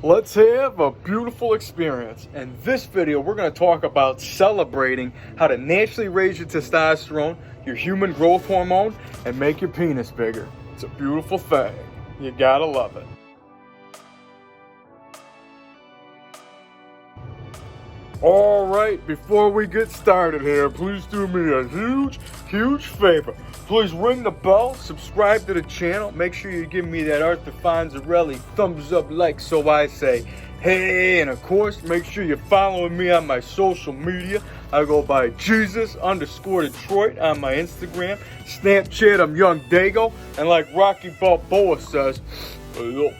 Let's have a beautiful experience. In this video, we're going to talk about celebrating how to naturally raise your testosterone, your human growth hormone, and make your penis bigger. It's a beautiful thing. You gotta love it. All right, before we get started here, please do me a huge favor. Please ring the bell, subscribe to the channel, make sure you give me that Arthur Fonzarelli thumbs up like so I say hey, and of course, make sure you're following me on my social media. I go by Jesus_Detroit on my Instagram, Snapchat, I'm YOUNGDAYGO, and like Rocky Balboa says, no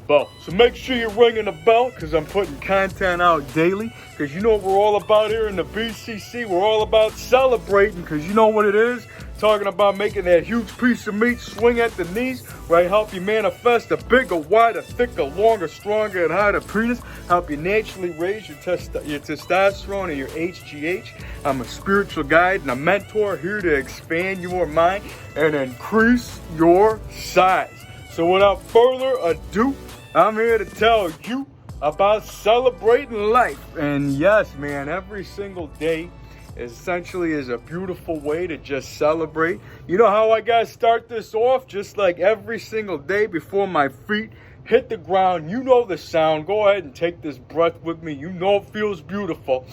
bell. So make sure you're ringing the bell because I'm putting content out daily. Because you know what we're all about here in the BCC. We're all about celebrating because you know what it is. Talking about making that huge piece of meat swing at the knees, where I help you manifest a bigger, wider, thicker, longer, stronger, and harder penis. Help you naturally raise your testosterone and your HGH. I'm a spiritual guide and a mentor here to expand your mind and increase your size. So without further ado, I'm here to tell you about celebrating life. And yes, man, every single day essentially is a beautiful way to just celebrate. You know how I gotta start this off? Just like every single day before my feet hit the ground. You know the sound. Go ahead and take this breath with me. You know it feels beautiful.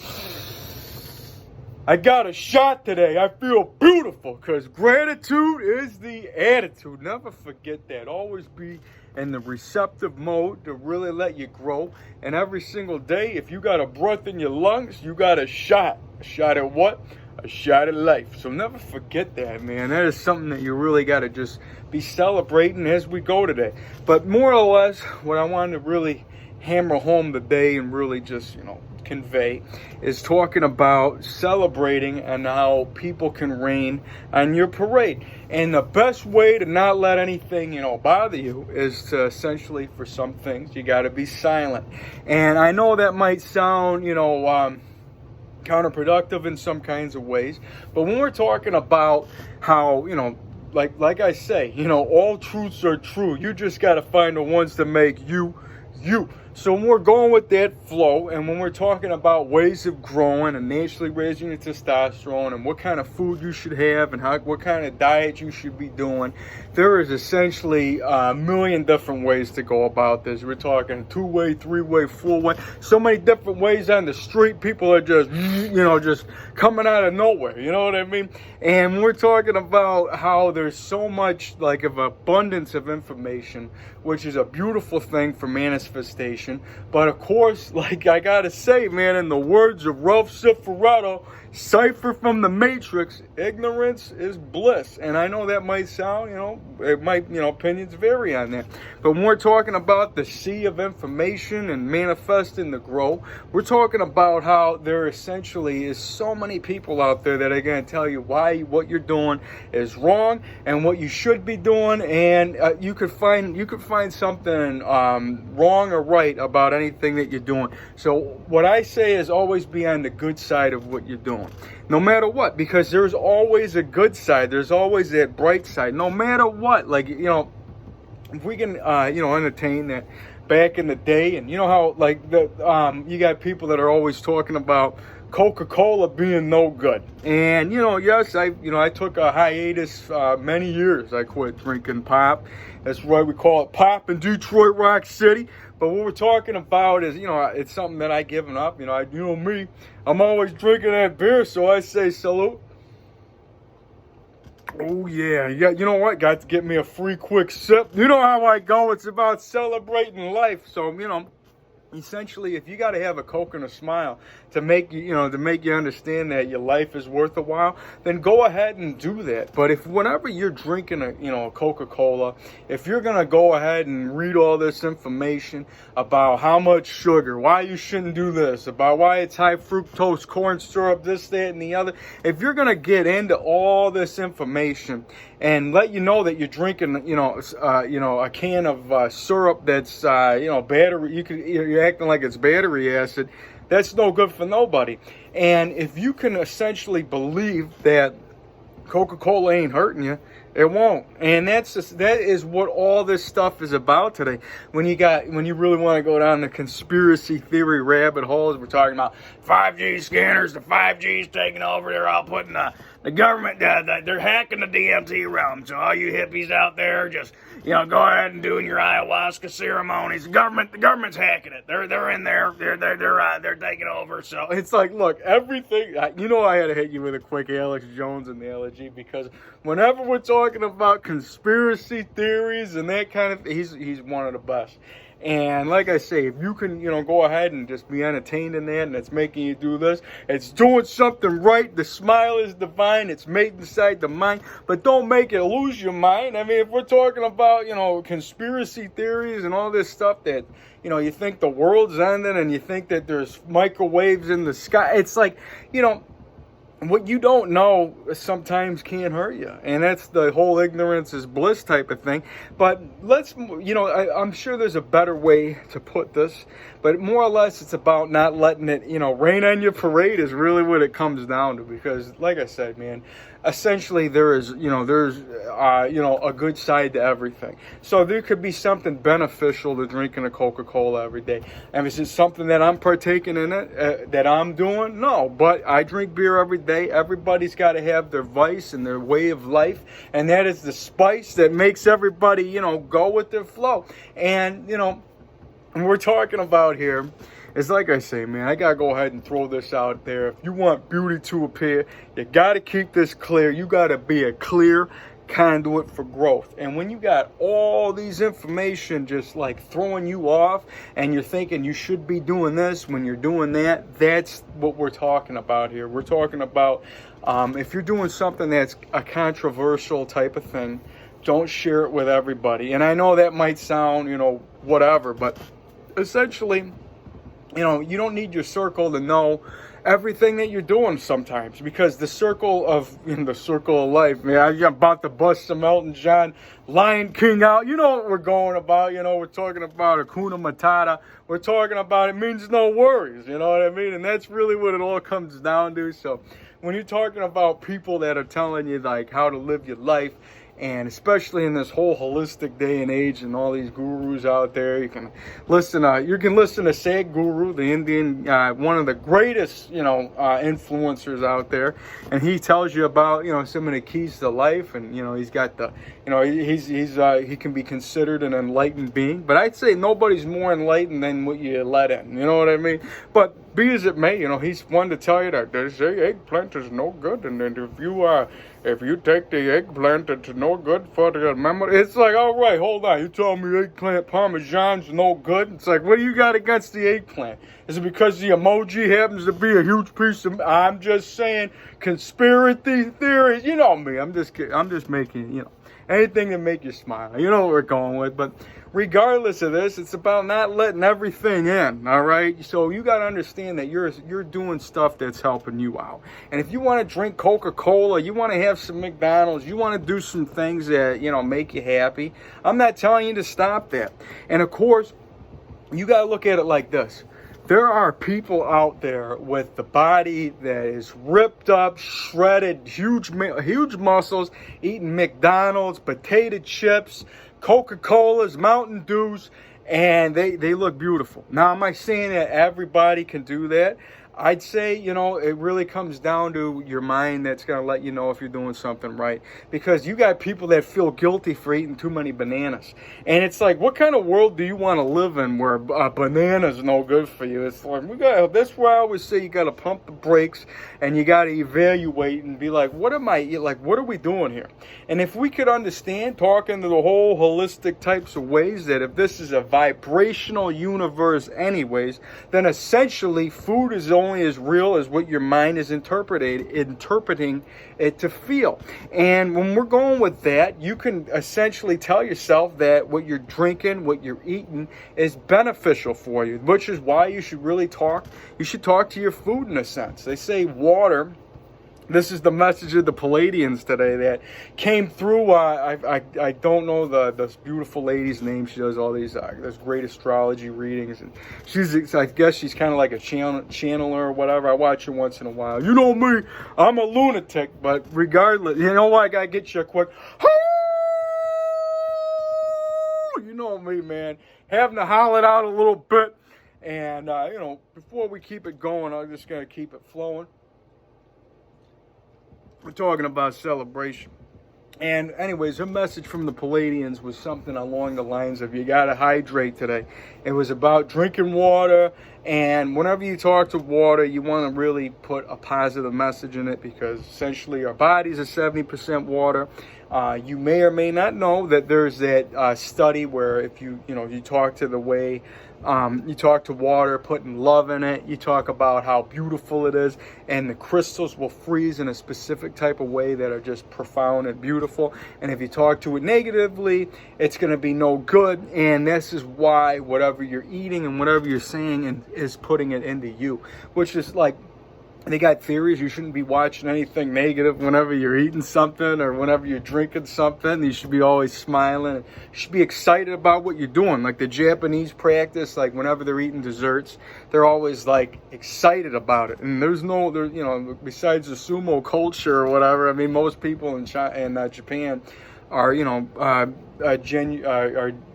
I got a shot today. I feel beautiful because gratitude is the attitude. Never forget that. Always be in the receptive mode to really let you grow. And every single day, if you got a breath in your lungs, you got a shot. A shot at what? A shot at life. So never forget that, man. That is something that you really got to just be celebrating as we go today. But more or less, what I wanted to really hammer home today and really just, convey is talking about celebrating and how people can rain on your parade. And the best way to not let anything, bother you is to essentially, for some things, you got to be silent. And I know that might sound, counterproductive in some kinds of ways, but when we're talking about how, like I say, all truths are true. You just got to find the ones that make you. So when we're going with that flow, and when we're talking about ways of growing and naturally raising your testosterone and what kind of food you should have and what kind of diet you should be doing, there is essentially a million different ways to go about this. We're talking 2-way, 3-way, 4-way, so many different ways on the street. People are just, just coming out of nowhere, you know what I mean? And we're talking about how there's so much of abundance of information, which is a beautiful thing for manifestation. But of course, I gotta say, man, in the words of Ralph Cifaretto, cipher from the Matrix, ignorance is bliss. And I know that might sound, it might, opinions vary on that. But when we're talking about the sea of information and manifesting the grow, we're talking about how there essentially is so many people out there that are going to tell you why what you're doing is wrong and what you should be doing. And you could find something wrong or right about anything that you're doing. So what I say is always be on the good side of what you're doing. No matter what, because there's always a good side. There's always that bright side. No matter what, if we can, entertain that back in the day, and you know how, you got people that are always talking about Coca-Cola being no good. And, yes, I took a hiatus many years. I quit drinking pop. That's why we call it pop in Detroit Rock City. But what we're talking about is, it's something that I given up. Me, I'm always drinking that beer, so I say salute. Oh, yeah. You know what? Got to get me a free quick sip. You know how I go. It's about celebrating life. So, essentially, if you got to have a Coke and a smile to make you, understand that your life is worth a while, then go ahead and do that. But if whenever you're drinking a Coca-Cola, if you're gonna go ahead and read all this information about how much sugar, why you shouldn't do this, about why it's high fructose corn syrup, this, that, and the other, if you're gonna get into all this information and let you know that you're drinking, a can of syrup that's, battery, you're acting like it's battery acid, that's no good for nobody. And if you can essentially believe that Coca-Cola ain't hurting you, It won't. And that is what all this stuff is about today. When you really want to go down the conspiracy theory rabbit holes, we're talking about 5G scanners, the 5G's taking over, they're all putting the government, they're hacking the DMT realm. So all you hippies out there, just, go ahead and doing your ayahuasca ceremonies. The government's hacking it. They're in there. They're taking over. So it's like, look, everything. I had to hit you with a quick Alex Jones analogy, because whenever we're talking about conspiracy theories and that kind of, he's one of the best. And like I say, if you can, go ahead and just be entertained in that, and it's making you do this, it's doing something right. The smile is divine. It's made inside the mind, but don't make it lose your mind. I mean, if we're talking about, conspiracy theories and all this stuff that, you think the world's ending and you think that there's microwaves in the sky, it's like, what you don't know sometimes can't hurt you. And that's the whole ignorance is bliss type of thing. But I'm sure there's a better way to put this. But more or less, it's about not letting it, rain on your parade is really what it comes down to. Because, like I said, man, essentially there's a good side to everything. So there could be something beneficial to drinking a Coca-Cola every day. And is it something that I'm partaking in it, that I'm doing? No, but I drink beer every day. Everybody's got to have their vice and their way of life. And that is the spice that makes everybody, go with their flow. And, we're talking about here, it's like I say, man, I got to go ahead and throw this out there. If you want beauty to appear, you got to keep this clear. You got to be a clear conduit for growth. And when you got all these information just like throwing you off and you're thinking you should be doing this when you're doing that, that's what we're talking about here. We're talking about if you're doing something that's a controversial type of thing, don't share it with everybody. And I know that might sound, whatever, but essentially, you don't need your circle to know everything that you're doing sometimes, because the circle of life, man, I'm about to bust some Elton John Lion King out. You know what we're going about. We're talking about Hakuna Matata. We're talking about it means no worries. You know what I mean? And that's really what it all comes down to. So when you're talking about people that are telling you like how to live your life, and especially in this whole holistic day and age and all these gurus out there, you can listen to Sadhguru, the Indian, one of the greatest, influencers out there. And he tells you about, some of the keys to life. And, he's got the, he can be considered an enlightened being. But I'd say nobody's more enlightened than what you let in. You know what I mean? But be as it may, he's one to tell you that they say eggplant is no good. And then if you take the eggplant, it's no good for the memory. It's like, all right, hold on. You telling me eggplant parmesan's no good? It's like, what do you got against the eggplant? Is it because the emoji happens to be a huge piece of... I'm just saying, conspiracy theories. You know me. I'm just kidding. I'm just making, anything to make you smile. You know what we're going with. But regardless of this, it's about not letting everything in, all right? So you got to understand that you're doing stuff that's helping you out. And if you want to drink Coca-Cola, you want to have some McDonald's, you want to do some things that, make you happy, I'm not telling you to stop that. And of course, you got to look at it like this. There are people out there with the body that is ripped up, shredded, huge muscles, eating McDonald's, potato chips, Coca-Colas, Mountain Dews, and they look beautiful. Now, am I saying that everybody can do that? I'd say, it really comes down to your mind that's going to let you know if you're doing something right. Because you got people that feel guilty for eating too many bananas. And it's like, what kind of world do you want to live in where banana's no good for you? It's like, that's where I always say you got to pump the brakes and you got to evaluate and be like, what are we doing here? And if we could understand, talking to the whole holistic types of ways, that if this is a vibrational universe anyways, then essentially food is only as real as what your mind is interpreting it to feel. And when we're going with that, you can essentially tell yourself that what you're drinking, what you're eating is beneficial for you, which is why you should talk to your food in a sense. They say water. This is the message of the Palladians today that came through. I don't know this beautiful lady's name. She does all these great astrology readings, and I guess she's kind of like a channeler or whatever. I watch her once in a while. You know me, I'm a lunatic, but regardless, you know what? I gotta get you a quick. me, man. Having to howl it out a little bit. And, you know, before we keep it going, I'm just going to keep it flowing. We're talking about celebration. And anyways, her message from the Palladians was something along the lines of, you got to hydrate today. It was about drinking water. And whenever you talk to water, you want to really put a positive message in it, because essentially our bodies are 70% water. You may or may not know that there's that study where if you talk to the way you talk to water, putting love in it, you talk about how beautiful it is, and the crystals will freeze in a specific type of way that are just profound and beautiful. And if you talk to it negatively, it's going to be no good. And this is why whatever you're eating and whatever you're saying is putting it into you, which is like, they got theories. You shouldn't be watching anything negative whenever you're eating something or whenever you're drinking something. You should be always smiling. You should be excited about what you're doing. Like the Japanese practice, like whenever they're eating desserts, they're always like excited about it. And there's you know, besides the sumo culture or whatever, I mean, most people in China and Japan are, you know, are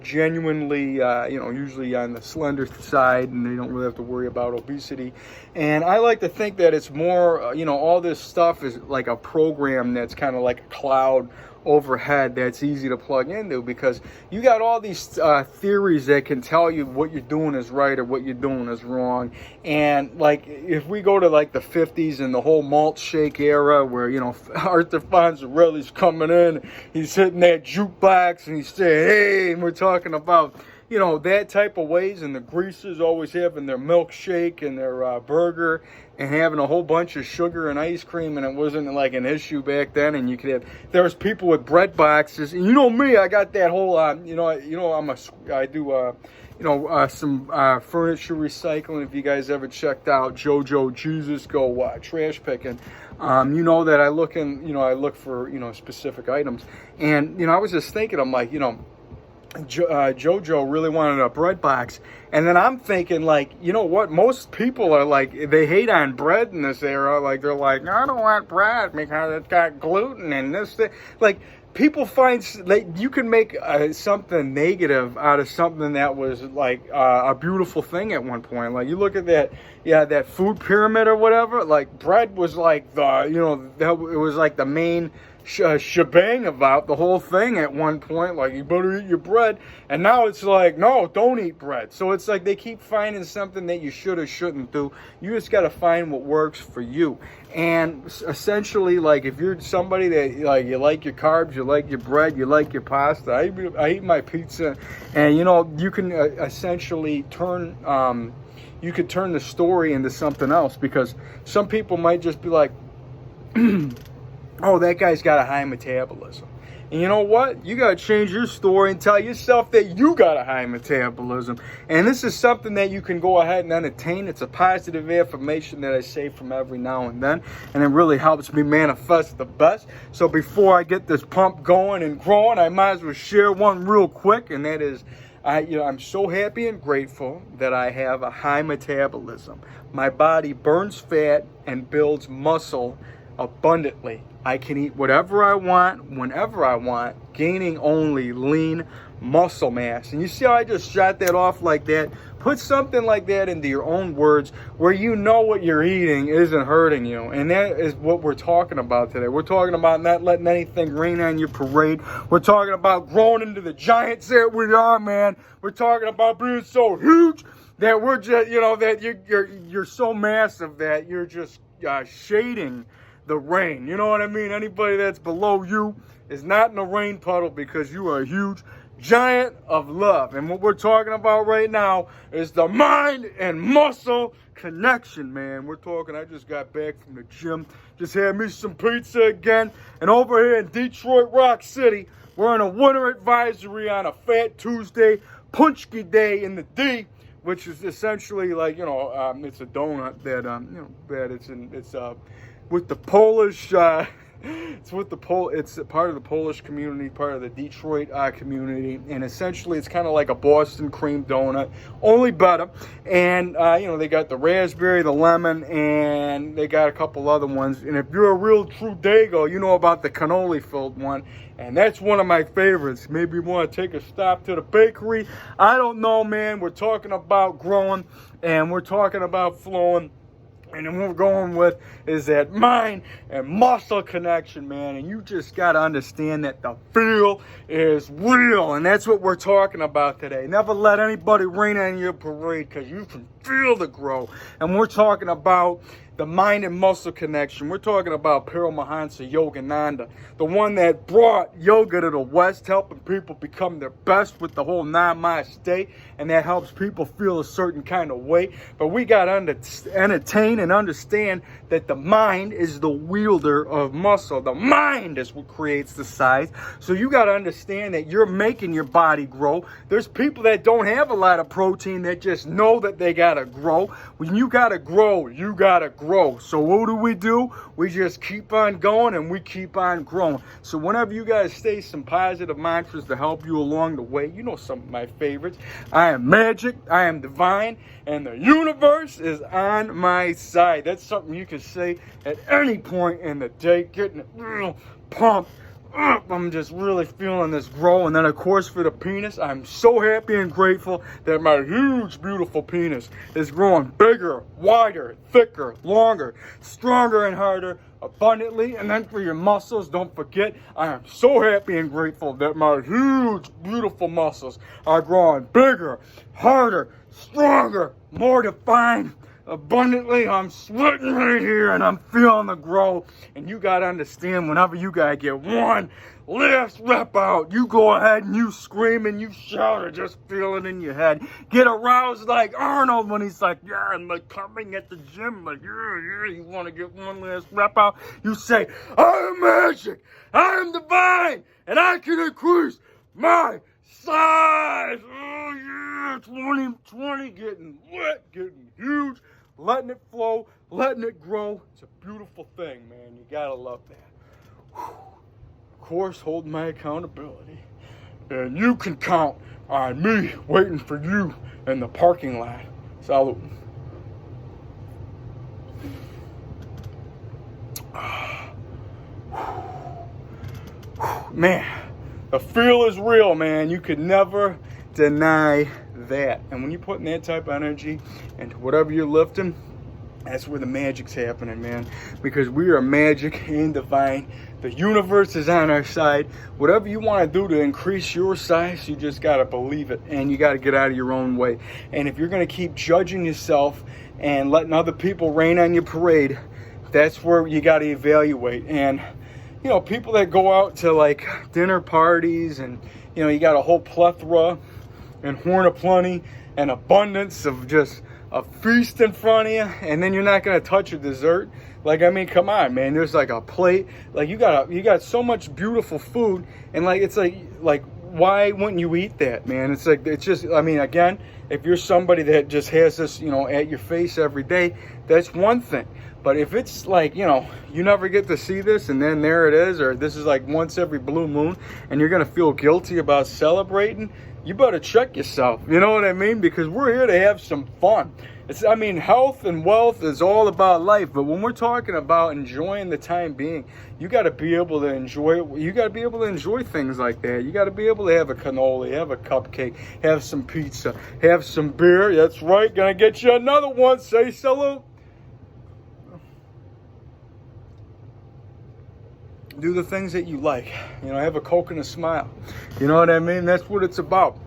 genuinely, you know, usually on the slender side, and they don't really have to worry about obesity. And I like to think that it's more, you know, all this stuff is like a program that's kind of like a cloud overhead that's easy to plug into, because you got all these theories that can tell you what you're doing is right or what you're doing is wrong. And like if we go to like the 50s and the whole malt shake era, where, you know, Arthur Fonzarelli's coming in, he's hitting that jukebox and he's saying, hey, and we're talking about, you know, that type of ways, and the greasers always having their milkshake and their burger and having a whole bunch of sugar and ice cream, and it wasn't like an issue back then. And you could have, there was people with bread boxes, and you know me, I got that whole, I do some furniture recycling. If you guys ever checked out JoJo Jesus Go trash picking, you know that I look for, you know, specific items. And, you know, I was just thinking, I'm like, you know, JoJo really wanted a bread box. And then I'm thinking, like, you know what? Most people are like, they hate on bread in this era. Like, they're like, I don't want bread because it's got gluten and this thing. Like, people find like you can make something negative out of something that was like a beautiful thing at one point. Like, you look at that, that food pyramid or whatever. Like, bread was like the, you know, it was like the main shebang about the whole thing at one point. Like, you better eat your bread, and now it's like, no, don't eat bread. So it's like they keep finding something that you should or shouldn't do. You just got to find what works for you. And essentially, like, if you're somebody that, like, you like your carbs, you like your bread, you like your pasta, I eat my pizza, and, you know, you can essentially turn the story into something else, because some people might just be like, oh, that guy's got a high metabolism. And you know what? You got to change your story and tell yourself that you got a high metabolism. And this is something that you can go ahead and entertain. It's a positive affirmation that I say from every now and then. And it really helps me manifest the best. So before I get this pump going and growing, I might as well share one real quick. And that is, I'm so happy and grateful that I have a high metabolism. My body burns fat and builds muscle abundantly. I can eat whatever I want, whenever I want, gaining only lean muscle mass. And you see how I just shot that off like that? Put something like that into your own words, where you know what you're eating isn't hurting you. And that is what we're talking about today. We're talking about not letting anything rain on your parade. We're talking about growing into the giants that we are, man. We're talking about being so huge that we're just, you know, that you're so massive that you're just shading the rain. You know what I mean? Anybody that's below you is not in a rain puddle, because you are a huge giant of love. And what we're talking about right now is the mind and muscle connection, man. We're talking, I just got back from the gym, just had me some pizza again. And over here in Detroit Rock City, we're in a winter advisory on a Fat Tuesday, Punchki Day in the D, which is essentially like, you know, it's a donut that, you know, that it's with the Polish It's with it's part of the Polish community, part of the Detroit community, and essentially it's kind of like a Boston cream donut, only better. And they got the raspberry, the lemon, and they got a couple other ones. And if you're a real true Dago, you know about the cannoli filled one, and that's one of my favorites. Maybe you want to take a stop to the bakery. I don't know, man. We're talking about growing, and we're talking about flowing. And then what we're going with is that mind and muscle connection, man. And you just got to understand that the feel is real. And that's what we're talking about today. Never let anybody rain on your parade, because you can feel the growth. And we're talking about the mind and muscle connection. We're talking about Paramahansa Yogananda, the one that brought yoga to the West, helping people become their best with the whole namaste, and that helps people feel a certain kind of way. But we got to entertain and understand that the mind is the wielder of muscle. The mind is what creates the size. So you got to understand that you're making your body grow. There's people that don't have a lot of protein that just know that they got to grow. When you got to grow, you got to grow. So what do? We just keep on going, and we keep on growing. So whenever you guys say some positive mantras to help you along the way, you know some of my favorites. I am magic, I am divine, and the universe is on my side. That's something you can say at any point in the day, getting it real pumped up. I'm just really feeling this grow. And then of course for the penis, I'm so happy and grateful that my huge beautiful penis is growing bigger, wider, thicker, longer, stronger and harder, abundantly. And then for your muscles, don't forget, I am so happy and grateful that my huge beautiful muscles are growing bigger, harder, stronger, more defined, abundantly. I'm sweating right here, and I'm feeling the growth. And you got to understand, whenever you got to get one last rep out, you go ahead and you scream and you shout or just feel it in your head. Get aroused like Arnold when he's like, yeah, I'm like coming at the gym, like, yeah, you want to get one last rep out. You say, I am magic, I am divine, and I can increase my size. Oh yeah, 2020, getting lit, getting huge, letting it flow, letting it grow. It's a beautiful thing, man. You gotta love that. Whew. Of course, hold my accountability, and you can count on me waiting for you in the parking lot. Salute. Man, the feel is real, man. You could never deny that. And when you're putting that type of energy into whatever you're lifting, that's where the magic's happening, man. Because we are magic and divine. The universe is on our side. Whatever you want to do to increase your size, you just got to believe it. And you got to get out of your own way. And if you're going to keep judging yourself and letting other people rain on your parade, that's where you got to evaluate. And you know, people that go out to like dinner parties, and you know, you got a whole plethora and horn of plenty and abundance of just a feast in front of you, and then you're not gonna touch a dessert. Like, I mean, come on, man. There's like a plate. Like, you got so much beautiful food, and like it's like why wouldn't you eat that, man? It's like, it's just, I mean, again, if you're somebody that just has this, you know, at your face every day, that's one thing. But if it's like, you know, you never get to see this, and then there it is, or this is like once every blue moon, and you're going to feel guilty about celebrating, you better check yourself. You know what I mean? Because we're here to have some fun. I mean, health and wealth is all about life. But when we're talking about enjoying the time being, you got to be able to enjoy it. You got to be able to enjoy things like that. You got to be able to have a cannoli, have a cupcake, have some pizza, have some beer. That's right. Going to get you another one. Say salute. Do the things that you like. You know, have a Coke and a smile. You know what I mean? That's what it's about.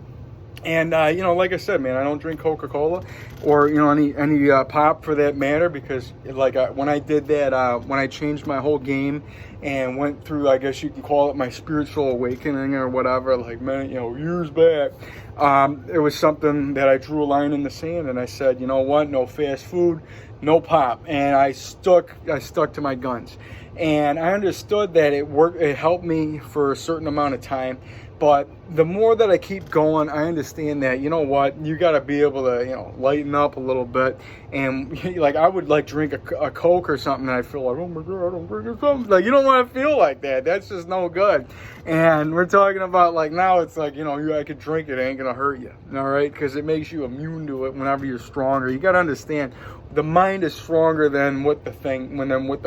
And, you know, like I said, man, I don't drink Coca-Cola or, you know, any pop for that matter, because, like, when I did that, when I changed my whole game and went through, I guess you can call it my spiritual awakening or whatever, like, many, you know, years back, it was something that I drew a line in the sand, and I said, you know what, no fast food, no pop. And I stuck to my guns. And I understood that it helped me for a certain amount of time, but the more that I keep going, I understand that, you know what, you got to be able to, you know, lighten up a little bit. And like, I would like drink a Coke or something, and I feel like, oh my God, I'm drinking something. Like, you don't want to feel like that. That's just no good. And we're talking about, like, now it's like, you know, I could drink it, ain't going to hurt you. All right. Because it makes you immune to it whenever you're stronger. You got to understand, the mind is stronger than what the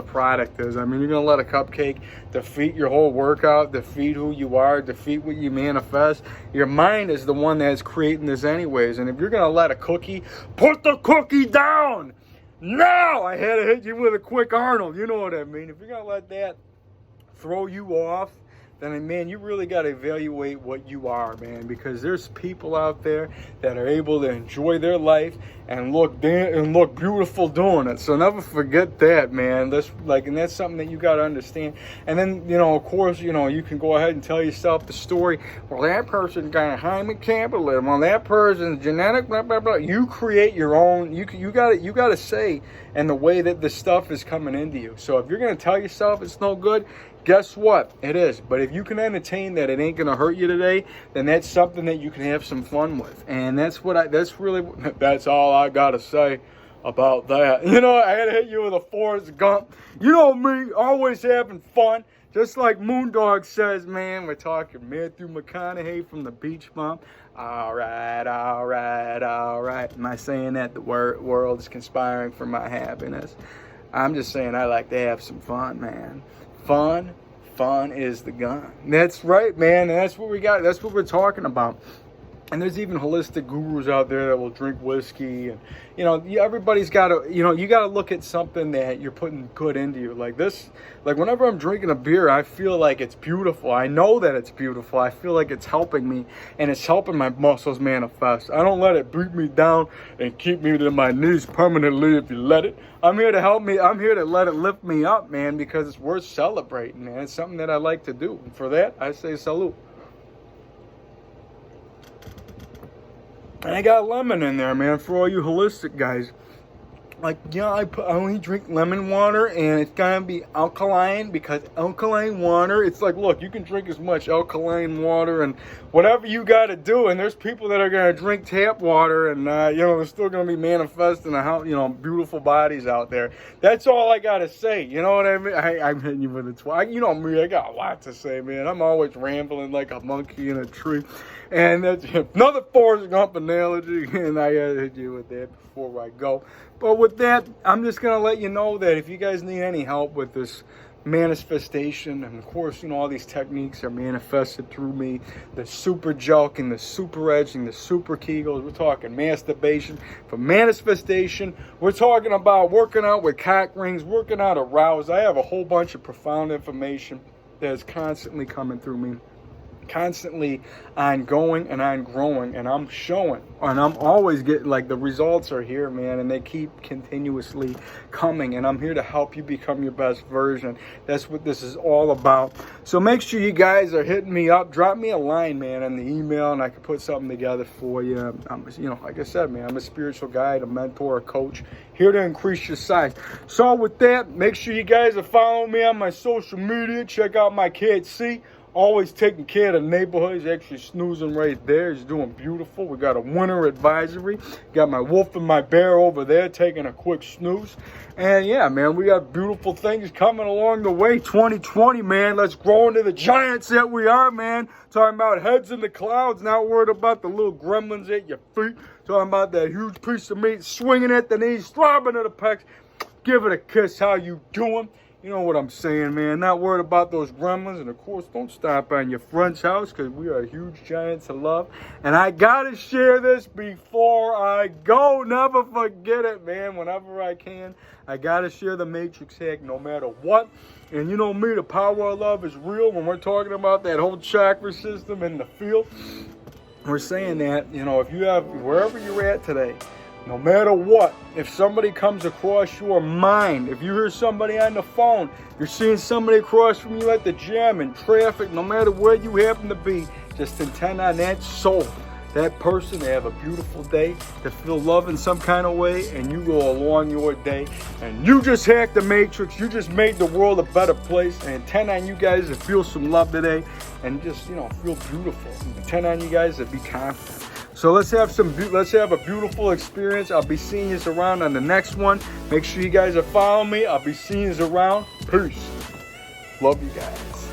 product is. I mean, you're going to let a cupcake defeat your whole workout, defeat who you are, defeat what you manifest. Your mind is the one that's creating this anyways. And if you're going to let a cookie, put the cookie down. Now I had to hit you with a quick Arnold. You know what I mean? If you're going to let that throw you off, then, man, you really got to evaluate what you are, man, because there's people out there that are able to enjoy their life and look beautiful doing it. So never forget that, man. And that's something that you got to understand. And then, you know, of course, you know, you can go ahead and tell yourself the story. Well, that person got a high metabolism. Well, that person's genetic, blah blah blah. You create your own. You got to say and the way that the stuff is coming into you. So if you're gonna tell yourself it's no good, guess what? It is. But if you can entertain that it ain't gonna hurt you today, then that's something that you can have some fun with. And that's all I gotta say about that. You know, I had to hit you with a Forrest Gump. You know me, always having fun. Just like Moondog says, man, we're talking Matthew McConaughey from the Beach Bum. All right. Am I saying that the world is conspiring for my happiness? I'm just saying I like to have some fun, man. Fun is the gun. That's right, man. That's what we got. That's what we're talking about. And there's even holistic gurus out there that will drink whiskey. And, you know, everybody's got to, you know, you got to look at something that you're putting good into you. Like this, like whenever I'm drinking a beer, I feel like it's beautiful. I know that it's beautiful. I feel like it's helping me and it's helping my muscles manifest. I don't let it beat me down and keep me to my knees permanently if you let it. I'm here to help me. I'm here to let it lift me up, man, because it's worth celebrating, man. It's something that I like to do. And for that, I say salute. And I got lemon in there, man, for all you holistic guys. Like, yeah, I only drink lemon water, and it's gonna be alkaline, because alkaline water, it's like, look, you can drink as much alkaline water and whatever you gotta do, and there's people that are gonna drink tap water, and, you know, they're still gonna be manifesting, you know, beautiful bodies out there. That's all I gotta say, you know what I mean? I'm hitting you with a twat. You know me, I got a lot to say, man. I'm always rambling like a monkey in a tree. And that's another Forrest Gump analogy, and I gotta hit you with that before I go. But with that, I'm just going to let you know that if you guys need any help with this manifestation, and of course, you know, all these techniques are manifested through me, the super jelking, the super edging, the super kegels, we're talking masturbation for manifestation, we're talking about working out with cock rings, working out aroused. I have a whole bunch of profound information that is constantly coming through me, constantly ongoing and ongrowing, and I'm showing, and I'm always getting, like, the results are here, man, and they keep continuously coming, and I'm here to help you become your best version. That's what this is all about. So make sure you guys are hitting me up. Drop me a line, man, on the email, and I can put something together for you. You know, like I said, man, I'm a spiritual guide, a mentor, a coach, here to increase your size. So with that, make sure you guys are following me on my social media. Check out my KC. Always taking care of the neighborhood. He's actually snoozing right there. He's doing beautiful. We got a winter advisory. Got my wolf and my bear over there taking a quick snooze. And yeah, man, we got beautiful things coming along the way. 2020, man. Let's grow into the giants that we are, man. Talking about heads in the clouds. Not worried about the little gremlins at your feet. Talking about that huge piece of meat swinging at the knees, throbbing at the pecs. Give it a kiss. How you doing? You know what I'm saying, man. Not worried about those gremlins. And, of course, don't stop by your friend's house, because we are huge giants of love. And I got to share this before I go. Never forget it, man. Whenever I can, I got to share the Matrix hack no matter what. And you know me, the power of love is real. When we're talking about that whole chakra system in the field, we're saying that, you know, if you have, wherever you're at today, no matter what, if somebody comes across your mind, if you hear somebody on the phone, you're seeing somebody across from you at the gym, in traffic, no matter where you happen to be, just intend on that soul that person to have a beautiful day, to feel love in some kind of way, and you go along your day, and you just hacked the matrix. You just made the world a better place. And 10 on you guys to feel some love today, and just, you know, feel beautiful. And 10 on you guys to be confident. So let's have a beautiful experience. I'll be seeing you around on the next one. Make sure you guys are following me. I'll be seeing you around. Peace. Love you guys.